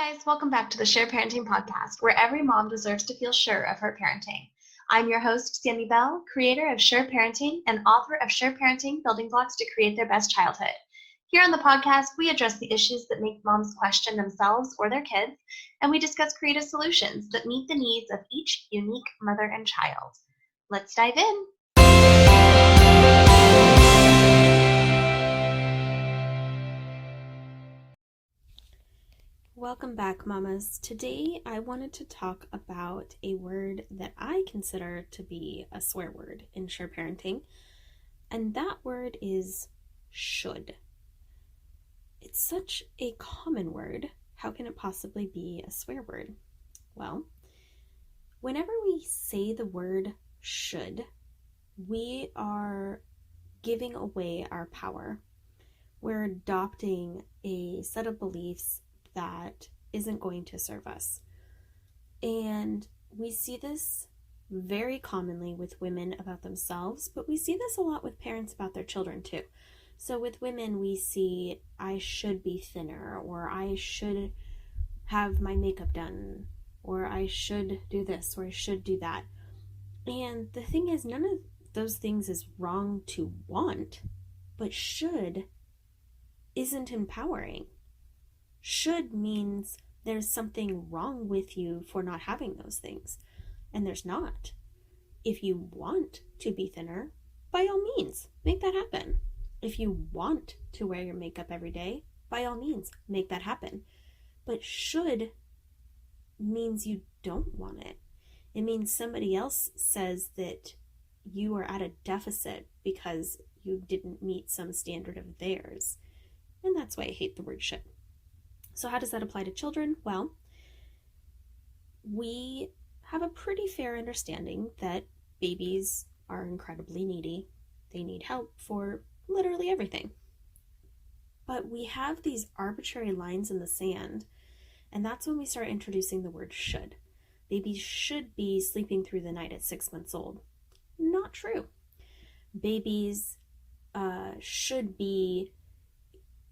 guys, welcome back to the S.U.R.E Parenting Podcast, where every mom deserves to feel sure of her parenting. I'm your host, Sandy Bell, creator of S.U.R.E Parenting and author of S.U.R.E Parenting Building Blocks to Create Their Best Childhood. Here on the podcast, we address the issues that make moms question themselves or their kids, and we discuss creative solutions that meet the needs of each unique mother and child. Let's dive in. Welcome back, mamas. Today I wanted to talk about a word that I consider to be a swear word in S.U.R.E Parenting, and that word is should. It's such a common word. How can it possibly be a swear word? Well, whenever we say the word should, we are giving away our power. We're adopting a set of beliefs that isn't going to serve us. And we see this very commonly with women about themselves, but we see this a lot with parents about their children too. So with women, we see, I should be thinner, or I should have my makeup done, or I should do this, or I should do that. And the thing is, none of those things is wrong to want, but should isn't empowering. Should means there's something wrong with you for not having those things, and there's not. If you want to be thinner, by all means, make that happen. If you want to wear your makeup every day, by all means, make that happen. But should means you don't want it. It means somebody else says that you are at a deficit because you didn't meet some standard of theirs. And that's why I hate the word should. So how does that apply to children? Well, we have a pretty fair understanding that babies are incredibly needy. They need help for literally everything. But we have these arbitrary lines in the sand, and that's when we start introducing the word should. Babies should be sleeping through the night at 6 months old. Not true. Babies should be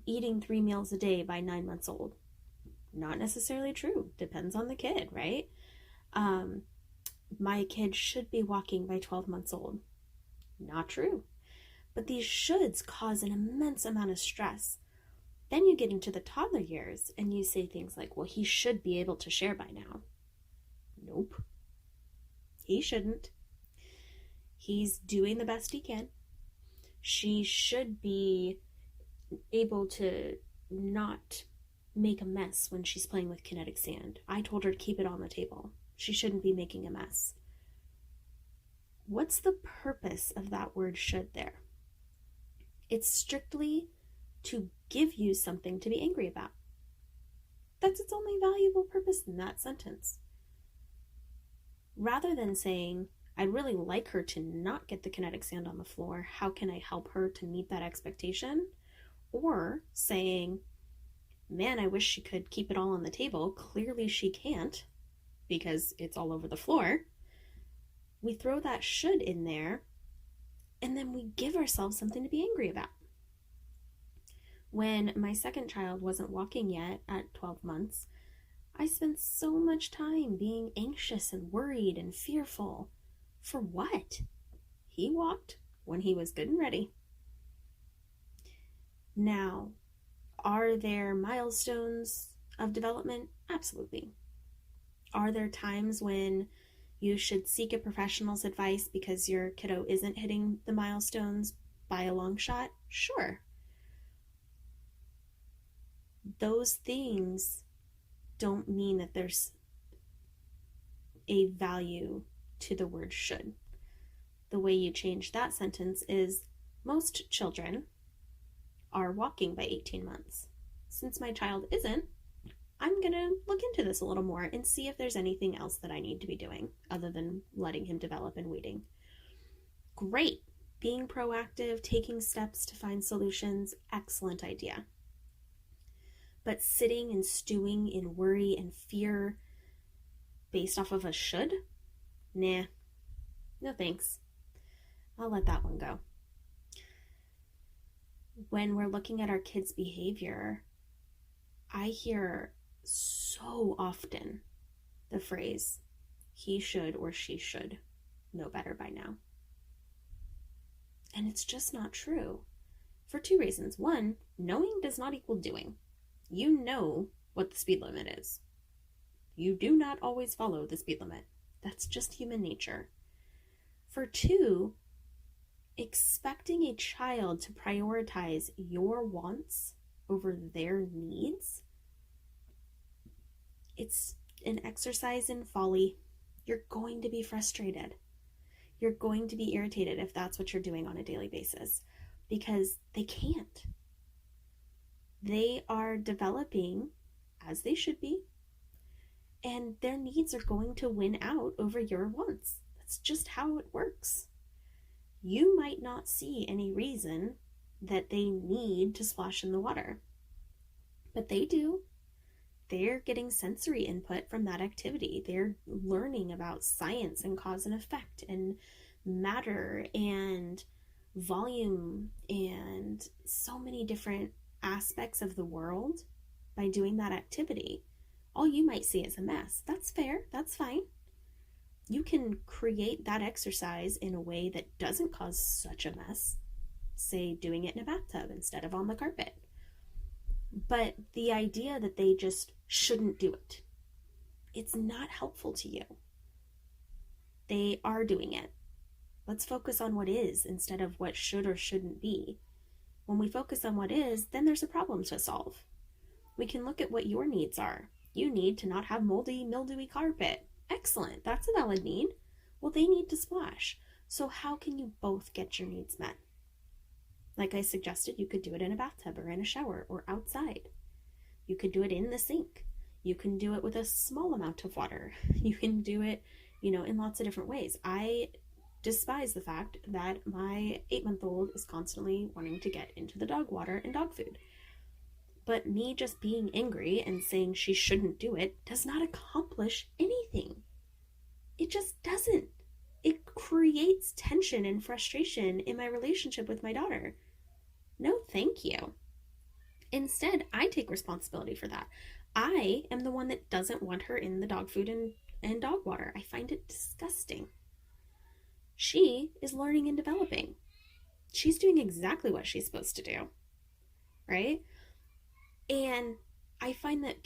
eating 3 meals a day by 9 months old. Not necessarily true. Depends on the kid, right? My kid should be walking by 12 months old. Not true. But these shoulds cause an immense amount of stress. Then you get into the toddler years and you say things like, well, he should be able to share by now. Nope. He shouldn't. He's doing the best he can. She should be able to not make a mess when she's playing with kinetic sand. I told her to keep it on the table. She shouldn't be making a mess. What's the purpose of that word should there? It's strictly to give you something to be angry about. That's its only valuable purpose in that sentence. Rather than saying, I'd really like her to not get the kinetic sand on the floor, how can I help her to meet that expectation? Or saying, man, I wish she could keep it all on the table. Clearly she can't because it's all over the floor. We throw that should in there, and then we give ourselves something to be angry about. When my second child wasn't walking yet at 12 months, I spent so much time being anxious and worried and fearful. For what? He walked when he was good and ready. Now, are there milestones of development? Absolutely. Are there times when you should seek a professional's advice because your kiddo isn't hitting the milestones by a long shot? Sure. Those things don't mean that there's a value to the word should. The way you change that sentence is, most children are walking by 18 months. Since my child isn't, I'm going to look into this a little more and see if there's anything else that I need to be doing other than letting him develop and waiting. Great. Being proactive, taking steps to find solutions, excellent idea. But sitting and stewing in worry and fear based off of a should? Nah. No thanks. I'll let that one go. When we're looking at our kids' behavior, I hear so often the phrase, he should or she should know better by now. And it's just not true for two reasons. One, knowing does not equal doing. You know what the speed limit is. You do not always follow the speed limit. That's just human nature. For two, expecting a child to prioritize your wants over their needs, it's an exercise in folly. You're going to be frustrated. You're going to be irritated if that's what you're doing on a daily basis, because they can't. They are developing as they should be, and their needs are going to win out over your wants. That's just how it works. You might not see any reason that they need to splash in the water, but they do. They're getting sensory input from that activity. They're learning about science and cause and effect and matter and volume and so many different aspects of the world by doing that activity. All you might see is a mess. That's fair. That's fine. You can create that exercise in a way that doesn't cause such a mess. Say doing it in a bathtub instead of on the carpet. But the idea that they just shouldn't do it, it's not helpful to you. They are doing it. Let's focus on what is instead of what should or shouldn't be. When we focus on what is, then there's a problem to solve. We can look at what your needs are. You need to not have moldy, mildewy carpet. Excellent, that's a valid need. Well, they need to splash. So how can you both get your needs met? Like I suggested, you could do it in a bathtub or in a shower or outside. You could do it in the sink. You can do it with a small amount of water. You can do it, in lots of different ways. I despise the fact that my 8-month-old is constantly wanting to get into the dog water and dog food. But me just being angry and saying she shouldn't do it does not accomplish anything. It just doesn't. It creates tension and frustration in my relationship with my daughter. No, thank you. Instead, I take responsibility for that. I am the one that doesn't want her in the dog food and dog water. I find it disgusting. She is learning and developing. She's doing exactly what she's supposed to do, right? And I find that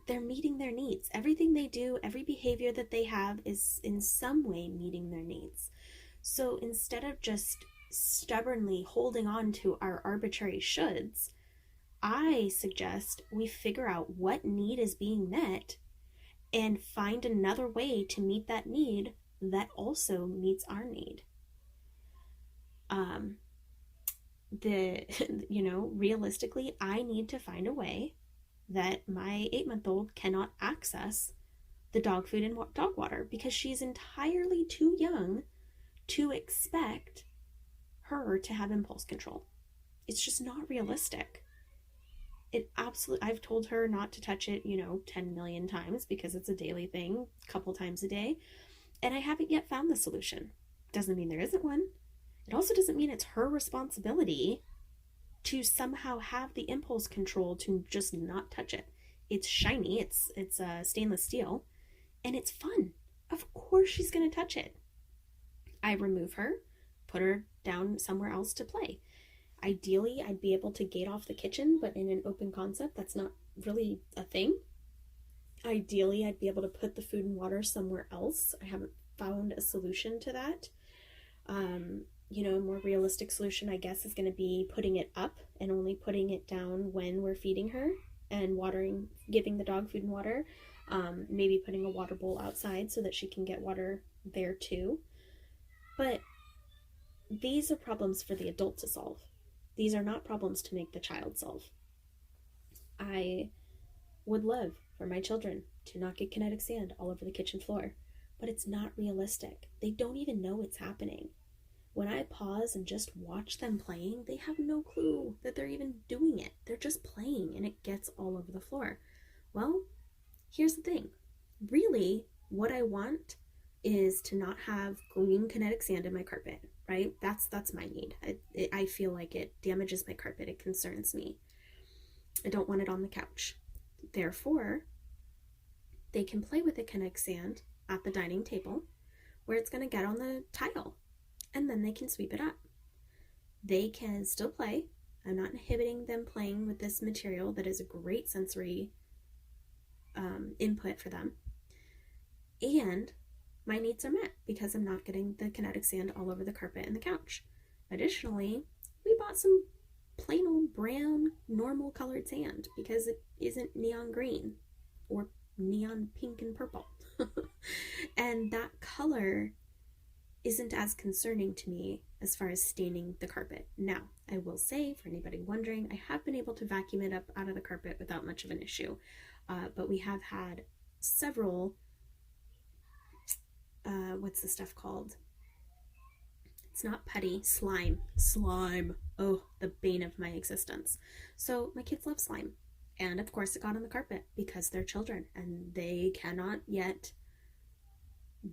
they're meeting their needs. Everything they do, every behavior that they have is in some way meeting their needs. So instead of just stubbornly holding on to our arbitrary shoulds, I suggest we figure out what need is being met and find another way to meet that need that also meets our need. Realistically, I need to find a way that my 8-month-old cannot access the dog food and dog water because she's entirely too young to expect her to have impulse control. It's just not realistic. I've told her not to touch it, 10 million times because it's a daily thing, a couple times a day, and I haven't yet found the solution. Doesn't mean there isn't one. It also doesn't mean it's her responsibility to somehow have the impulse control to just not touch it. It's shiny, it's stainless steel, and it's fun. Of course she's going to touch it. I remove her, put her down somewhere else to play. Ideally, I'd be able to gate off the kitchen, but in an open concept, that's not really a thing. Ideally, I'd be able to put the food and water somewhere else. I haven't found a solution to that. A more realistic solution, I guess, is going to be putting it up and only putting it down when we're feeding her and giving the dog food and water. Maybe putting a water bowl outside so that she can get water there too. But these are problems for the adult to solve. These are not problems to make the child solve. I would love for my children to not get kinetic sand all over the kitchen floor, but it's not realistic. They don't even know it's happening. When I pause and just watch them playing, they have no clue that they're even doing it. They're just playing and it gets all over the floor. Well, here's the thing. Really, what I want is to not have green kinetic sand in my carpet, right? That's my need. I feel like it damages my carpet. It concerns me. I don't want it on the couch. Therefore, they can play with the kinetic sand at the dining table where it's going to get on the tile, and then they can sweep it up. They can still play. I'm not inhibiting them playing with this material that is a great sensory input for them. And my needs are met because I'm not getting the kinetic sand all over the carpet and the couch. Additionally, we bought some plain old brown, normal colored sand because it isn't neon green or neon pink and purple. And that color isn't as concerning to me as far as staining the carpet. Now, I will say, for anybody wondering, I have been able to vacuum it up out of the carpet without much of an issue. But we have had several, what's the stuff called? It's not putty, slime. Slime. Oh, the bane of my existence. So my kids love slime. And of course it got on the carpet because they're children and they cannot yet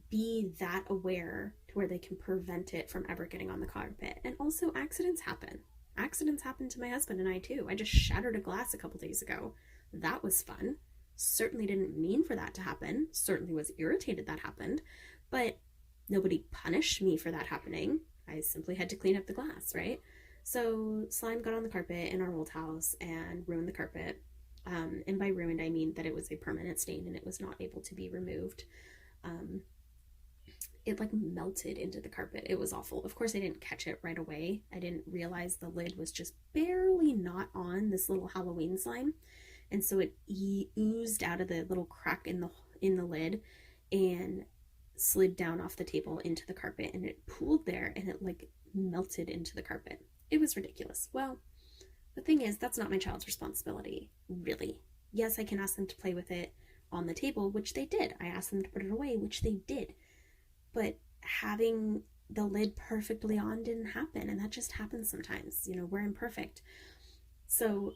be that aware to where they can prevent it from ever getting on the carpet. And also accidents happen. Accidents happen to my husband and I too. I just shattered a glass a couple days ago. That was fun. Certainly didn't mean for that to happen. Certainly was irritated that happened. But nobody punished me for that happening. I simply had to clean up the glass, right? So slime got on the carpet in our old house and ruined the carpet. And by ruined, I mean that it was a permanent stain and it was not able to be removed. It like melted into the carpet. It was awful. Of course, I didn't catch it right away. I didn't realize the lid was just barely not on this little Halloween slime. And so it oozed out of the little crack in the lid and slid down off the table into the carpet, and it pooled there and it like melted into the carpet. It was ridiculous. Well, the thing is, that's not my child's responsibility, really. Yes, I can ask them to play with it on the table, which they did. I asked them to put it away, which they did. But having the lid perfectly on didn't happen, and that just happens sometimes. You know, we're imperfect. So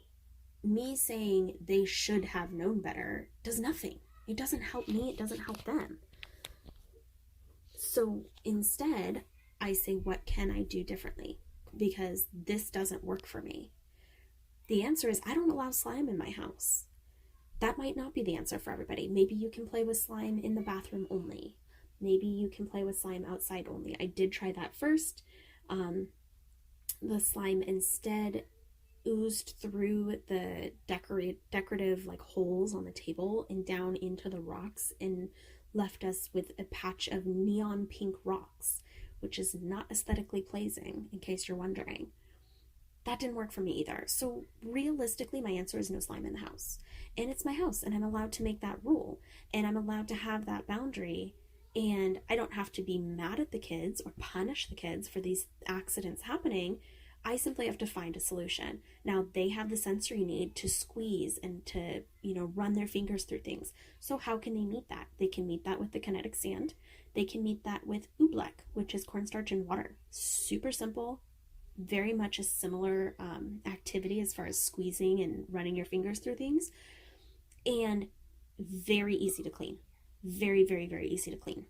me saying they should have known better does nothing. It doesn't help me, it doesn't help them. So instead, I say, what can I do differently? Because this doesn't work for me. The answer is, I don't allow slime in my house. That might not be the answer for everybody. Maybe you can play with slime in the bathroom only. Maybe you can play with slime outside only. I did try that first. The slime instead oozed through the decorative like holes on the table and down into the rocks and left us with a patch of neon pink rocks, which is not aesthetically pleasing, in case you're wondering. That didn't work for me either. So realistically, my answer is no slime in the house. And it's my house, and I'm allowed to make that rule, and I'm allowed to have that boundary, and I don't have to be mad at the kids or punish the kids for these accidents happening. I simply have to find a solution. Now, they have the sensory need to squeeze and to, run their fingers through things. So how can they meet that? They can meet that with the kinetic sand. They can meet that with oobleck, which is cornstarch and water. Super simple, very much a similar activity as far as squeezing and running your fingers through things. And very easy to clean. Very, very, very easy to clean.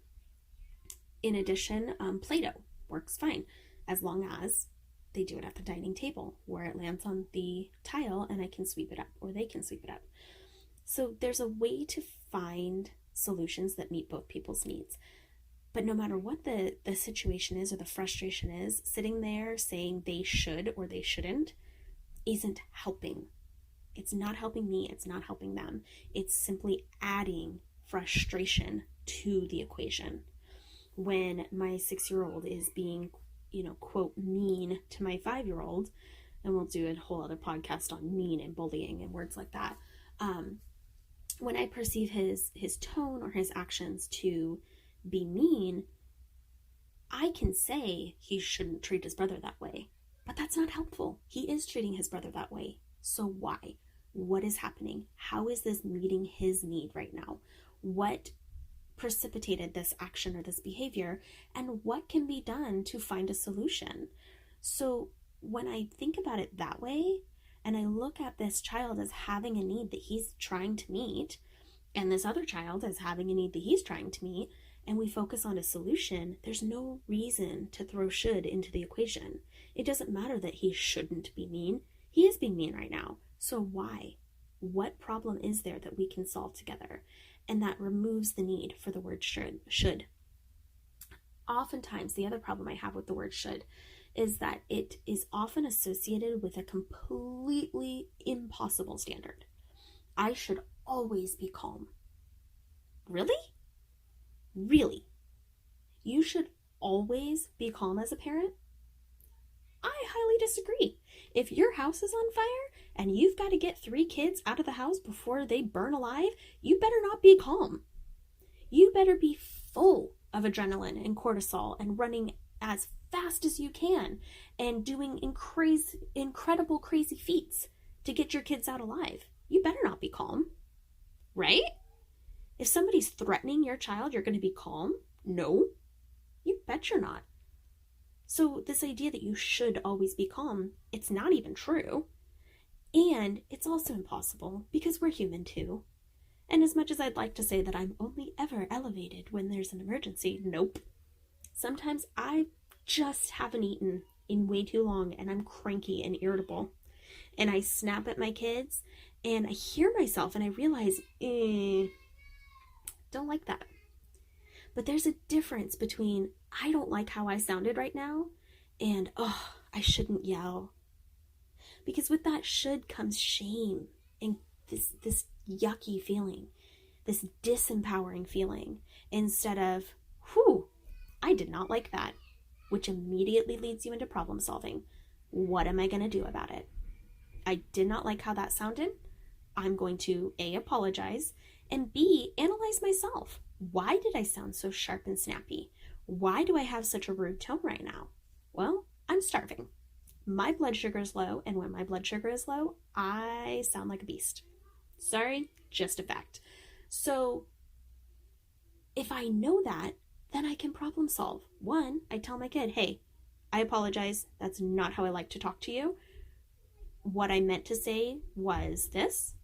In addition, Play-Doh works fine as long as they do it at the dining table where it lands on the tile and I can sweep it up, or they can sweep it up. So there's a way to find solutions that meet both people's needs. But no matter what the situation is or the frustration is, sitting there saying they should or they shouldn't isn't helping. It's not helping me. It's not helping them. It's simply adding frustration to the equation. When my 6-year-old is being, quote, mean to my 5-year-old, and we'll do a whole other podcast on mean and bullying and words like that. When I perceive his tone or his actions to be mean, I can say he shouldn't treat his brother that way, but that's not helpful. He is treating his brother that way. So why? What is happening? How is this meeting his need right now? What precipitated this action or this behavior, and what can be done to find a solution? So when I think about it that way, and I look at this child as having a need that he's trying to meet, and this other child as having a need that he's trying to meet, and we focus on a solution, there's no reason to throw should into the equation. It doesn't matter that he shouldn't be mean. He is being mean right now. So why? What problem is there that we can solve together? And that removes the need for the word should. Oftentimes, the other problem I have with the word should is that it is often associated with a completely impossible standard. I should always be calm. Really? Really? You should always be calm as a parent? I highly disagree. If your house is on fire and you've got to get 3 kids out of the house before they burn alive, you better not be calm. You better be full of adrenaline and cortisol and running as fast as you can and doing incredible, crazy feats to get your kids out alive. You better not be calm, right? If somebody's threatening your child, you're going to be calm? No, you bet you're not. So this idea that you should always be calm, it's not even true. And it's also impossible because we're human too. And as much as I'd like to say that I'm only ever elevated when there's an emergency, nope. Sometimes I just haven't eaten in way too long and I'm cranky and irritable. And I snap at my kids and I hear myself and I realize, don't like that. But there's a difference between I don't like how I sounded right now and, I shouldn't yell. Because with that should comes shame and this yucky feeling, this disempowering feeling, instead of, I did not like that, which immediately leads you into problem solving. What am I going to do about it? I did not like how that sounded. I'm going to A, apologize, and B, analyze myself. Why did I sound so sharp and snappy? Why do I have such a rude tone right now? Well, I'm starving. My blood sugar is low, and when my blood sugar is low, I sound like a beast. Sorry, just a fact. So if I know that, then I can problem solve. One, I tell my kid, hey, I apologize. That's not how I like to talk to you. What I meant to say was this.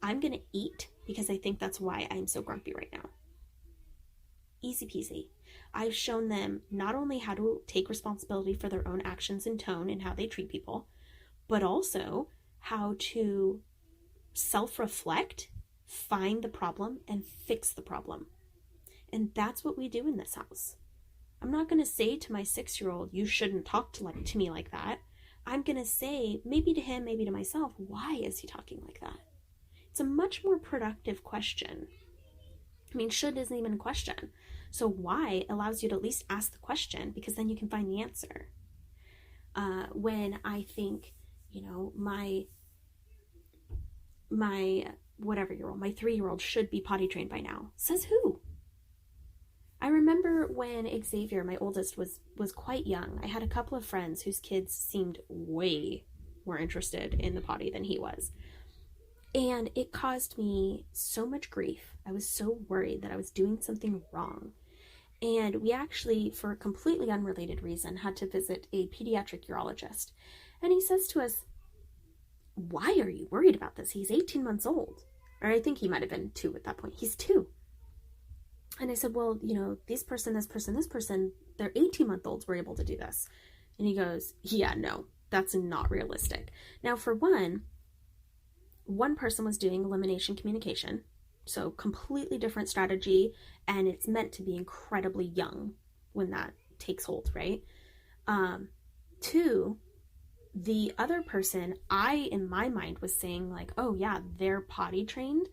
I'm going to eat because I think that's why I'm so grumpy right now. Easy peasy. I've shown them not only how to take responsibility for their own actions and tone and how they treat people, but also how to self-reflect, find the problem, and fix the problem. And that's what we do in this house. I'm not going to say to my 6-year-old, you shouldn't talk to me like that. I'm going to say, maybe to him, maybe to myself, why is he talking like that? It's a much more productive question. I mean, should isn't even a question. So why allows you to at least ask the question, because then you can find the answer. When I think, my whatever-year-old, my 3-year-old should be potty trained by now. Says who? I remember when Xavier, my oldest, was quite young. I had a couple of friends whose kids seemed way more interested in the potty than he was. And it caused me so much grief. I was so worried that I was doing something wrong. And we actually, for a completely unrelated reason, had to visit a pediatric urologist. And he says to us, why are you worried about this? He's 18 months old. Or I think he might have been 2 at that point. He's 2. And I said, well, this person, their 18-month-olds were able to do this. And he goes, yeah, no, that's not realistic. Now, for one person was doing elimination communication, so completely different strategy, and it's meant to be incredibly young when that takes hold, right? 2, the other person, in my mind, was saying like, oh yeah, they're potty trained,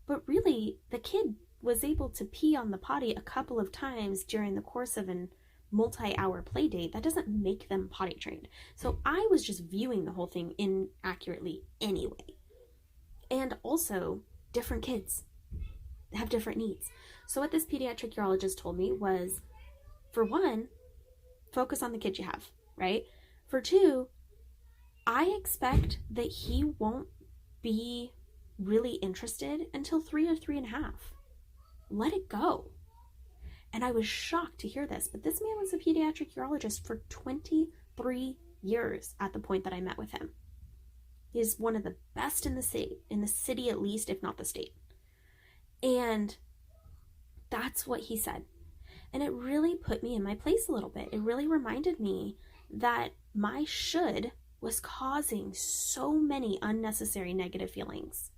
but really the kid was able to pee on the potty a couple of times during the course of an multi-hour play date. That doesn't make them potty trained. So I was just viewing the whole thing inaccurately anyway. And also, different kids have different needs. So what this pediatric urologist told me was, for one, focus on the kid you have, right? For 2, I expect that he won't be really interested until 3 or 3.5. Let it go. And I was shocked to hear this, but this man was a pediatric urologist for 23 years at the point that I met with him. He is one of the best in the city at least, if not the state. And that's what he said. And it really put me in my place a little bit. It really reminded me that my should was causing so many unnecessary negative feelings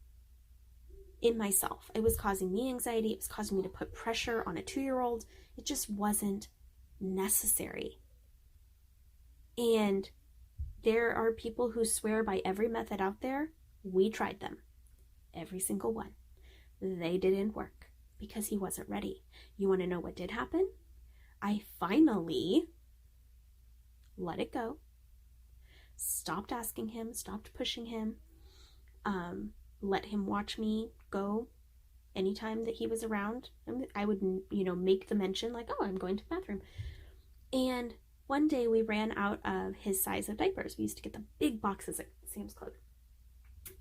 in myself. It was causing me anxiety. It was causing me to put pressure on a 2-year-old. It just wasn't necessary. And there are people who swear by every method out there. We tried them, every single one. They didn't work because he wasn't ready. You want to know what did happen? I finally let it go, stopped asking him, stopped pushing him, let him watch me go anytime that he was around. I would, make the mention like, oh, I'm going to the bathroom. And one day we ran out of his size of diapers. We used to get the big boxes at Sam's Club.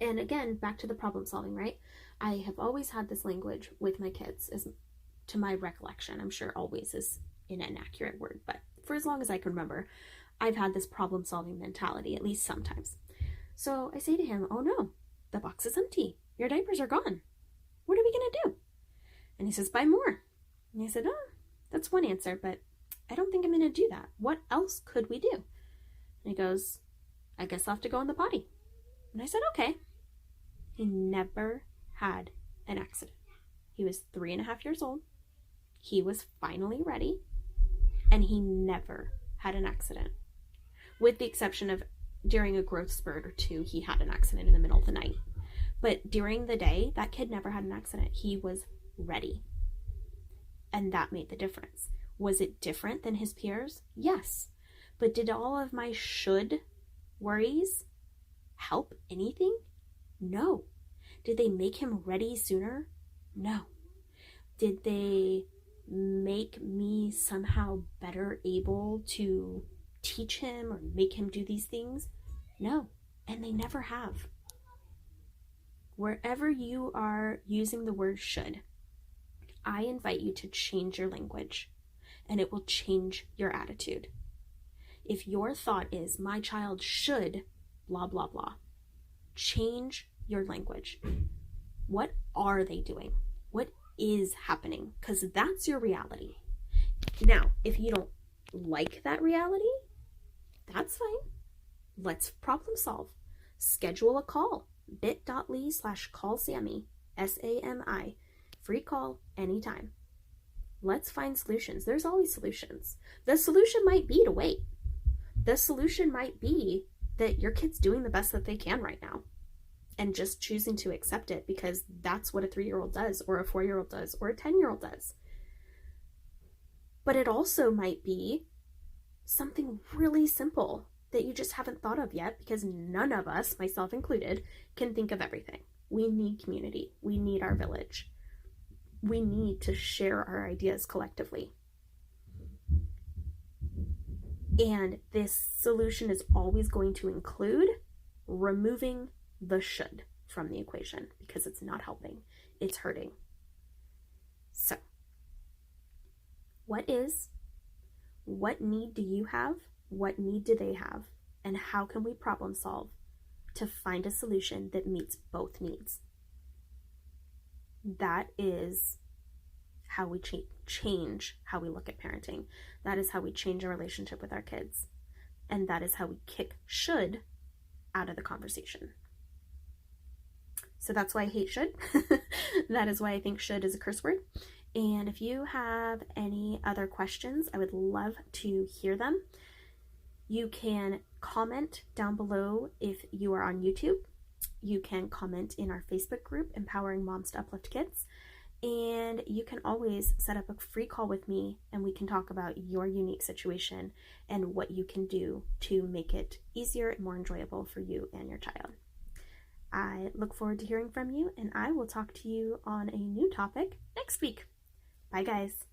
And again, back to the problem solving, right? I have always had this language with my kids, as to my recollection. I'm sure always is an inaccurate word, but for as long as I can remember, I've had this problem solving mentality, at least sometimes. So I say to him, oh no, the box is empty. Your diapers are gone. What are we going to do? And he says, buy more. And I said, oh, that's one answer, but I don't think I'm going to do that. What else could we do? And he goes, I guess I'll have to go in the potty. And I said, okay. He never had an accident. He was 3.5 years old. He was finally ready, and he never had an accident. With the exception of during a growth spurt or two, he had an accident in the middle of the night. But during the day, that kid never had an accident. He was ready. And that made the difference. Was it different than his peers? Yes. But did all of my should worries help anything? No. Did they make him ready sooner? No. Did they make me somehow better able to teach him or make him do these things? No. And they never have. Wherever you are using the word should, I invite you to change your language, and it will change your attitude. If your thought is, my child should blah, blah, blah, change your language. What are they doing? What is happening? Because that's your reality. Now, if you don't like that reality, that's fine. Let's problem solve. Schedule a call. bit.ly/callsammy, SAMI. Free call anytime. Let's find solutions. There's always solutions. The solution might be to wait. The solution might be that your kid's doing the best that they can right now and just choosing to accept it because that's what a 3-year-old does, or a 4-year-old does, or a 10-year-old does. But it also might be something really simple that you just haven't thought of yet, because none of us, myself included, can think of everything. We need community. We need our village. We need to share our ideas collectively. And this solution is always going to include removing the should from the equation, because it's not helping. It's hurting. So, what need do you have? What need do they have? And how can we problem solve to find a solution that meets both needs? That is how we change how we look at parenting. That is how we change our relationship with our kids. And that is how we kick should out of the conversation. So that's why I hate should. That is why I think should is a curse word. And if you have any other questions, I would love to hear them. You can comment down below if you are on YouTube. You can comment in our Facebook group, Empowering Moms to Uplift Kids. And you can always set up a free call with me, and we can talk about your unique situation and what you can do to make it easier and more enjoyable for you and your child. I look forward to hearing from you, and I will talk to you on a new topic next week. Bye, guys.